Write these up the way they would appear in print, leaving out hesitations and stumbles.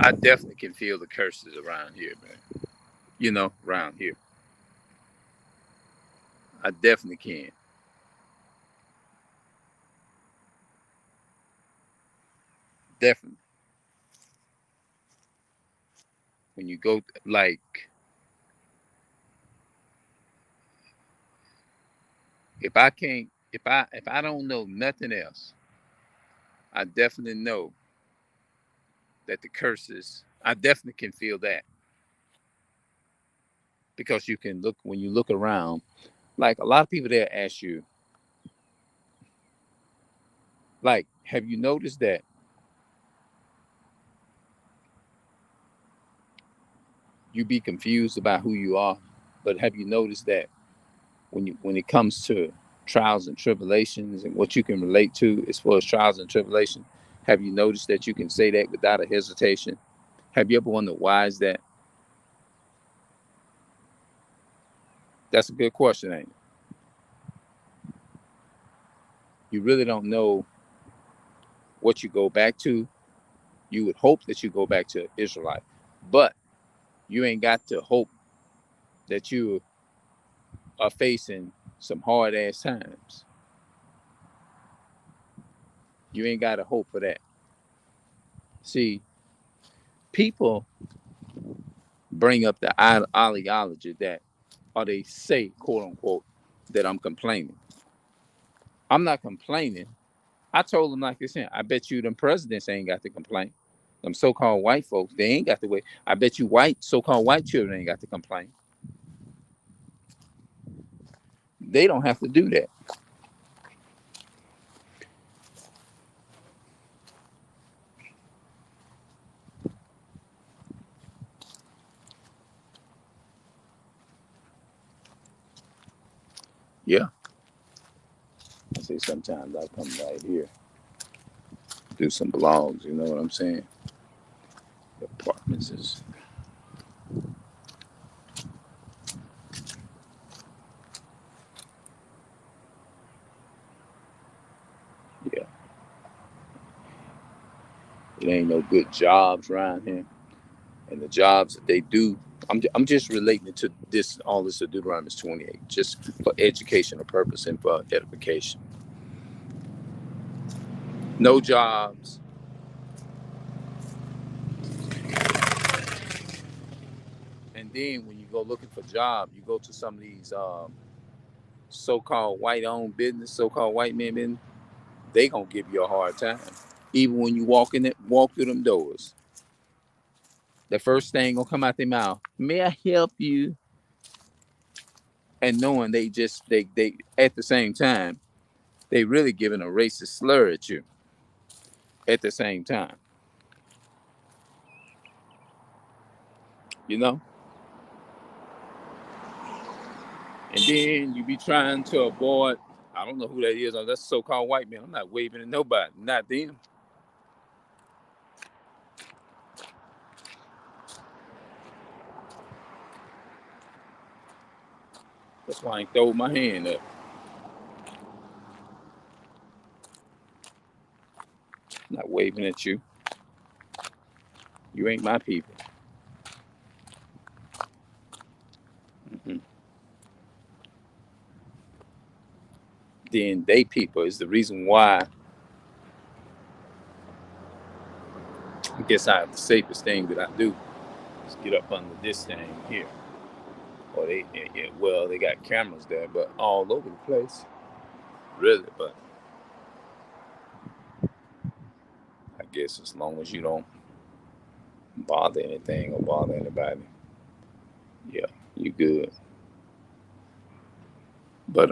I definitely can feel the curses around here, man. Around here, I definitely can. Definitely. When you go, like, if I can't, if I don't know nothing else, I definitely know that the curses. I definitely can feel that because you can look when you look around. Like a lot of people there ask you, like, have you noticed that you be confused about who you are? But have you noticed that when it comes to trials and tribulations and what you can relate to as far as trials and tribulation, have you noticed that you can say that without a hesitation? Have you ever wondered why is that? That's a good question, ain't it? You really don't know what you go back to. You would hope that you go back to Israelite, but you ain't got to hope that you are facing some hard ass times. You ain't got to hope for that. See, people bring up the ideology that, or they say, quote unquote, that I'm complaining. I'm not complaining. I told them like this here. I bet you them presidents ain't got to complain. Them so-called white folks, they ain't got to wait. I bet you so-called white children ain't got to complain. They don't have to do that. Yeah. I say sometimes I come right here, do some blogs, you know what I'm saying? The apartments is, yeah, it ain't no good jobs around here. And the jobs that they do, I'm just relating it to this, all this to Deuteronomy 28, just for educational purpose and for edification. No jobs. And then when you go looking for jobs, you go to some of these so-called white-owned business, so-called white men business, they gonna give you a hard time. Even when you walk through them doors, the first thing gonna come out their mouth, "May I help you?" And knowing they at the same time, they really giving a racist slur at you at the same time, you know. And then you be trying to avoid. I don't know who that is. That's so-called white man. I'm not waving at nobody, not them. That's why I ain't throw my hand up. I'm not waving at you. You ain't my people. Mm-hmm. Then they people is the reason why. I guess I have the safest thing that I do is get up under this thing here. Or well, they got cameras there, but all over the place, really. But I guess as long as you don't bother anything or bother anybody, yeah, you good. But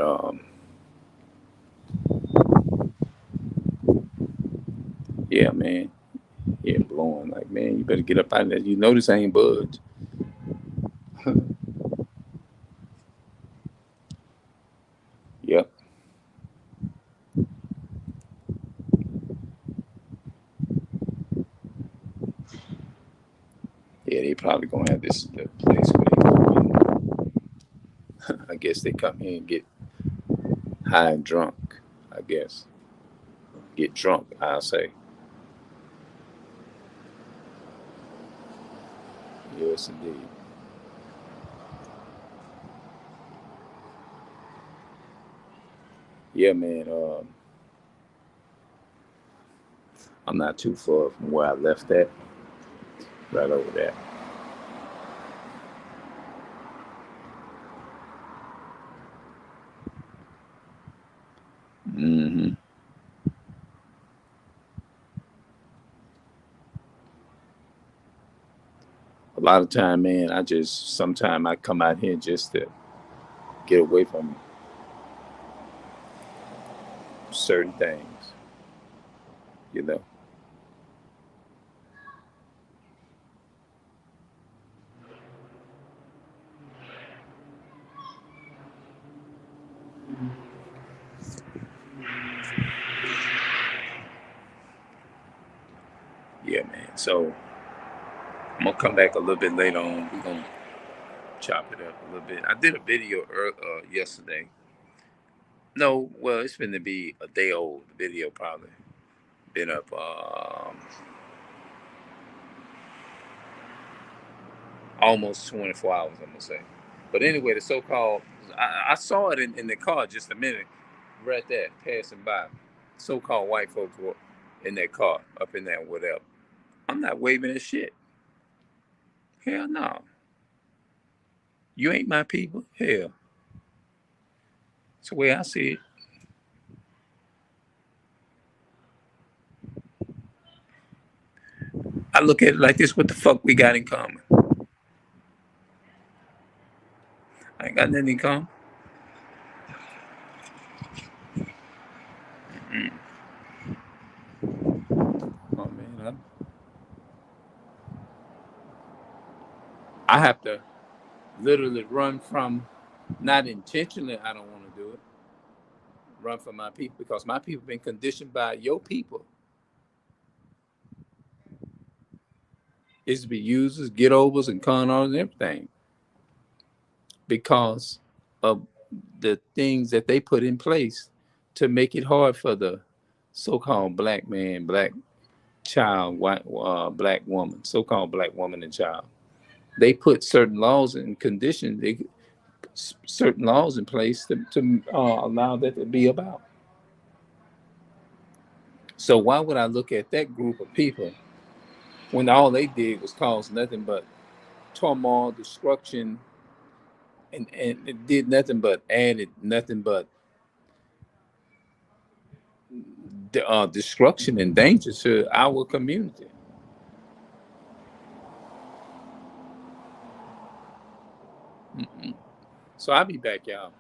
yeah, man, yeah, blowing like man, you better get up out of there. You know this ain't budge. Yep. Yeah, they probably gonna have this the place where they go. And, I guess they come here and get high and drunk. I guess get drunk. I'll say. Yes, indeed. Yeah, man. I'm not too far from where I left at. Right over there. Hmm. A lot of time, man. Sometime I come out here just to get away from certain things. You know. Yeah, man. So I'm gonna come back a little bit later on. We're gonna chop it up a little bit. I did a video yesterday. No, well, it's going to be a day old. The video probably been up almost 24 hours, I'm gonna say. But anyway, the so-called I saw it in the car just a minute, right there, passing by. So-called white folks were in that car, up in there, whatever. I'm not waving at shit. Hell no. You ain't my people. Hell, it's the way I see it. I look at it like this: what the fuck we got in common? I ain't got nothing in common. Mm. Oh man, I have to literally run from, not intentionally. I don't want to do it. Run from my people because my people been conditioned by your people is to be users, get overs, and con artists and everything because of the things that they put in place to make it hard for the so-called black man, black child, white, black woman, so-called black woman and child. They put certain laws and conditions, certain laws in place to allow that to be about. So why would I look at that group of people when all they did was cause nothing but turmoil, destruction, and it did nothing but added nothing but destruction and danger to our community. Mm-mm. So I'll be back, y'all.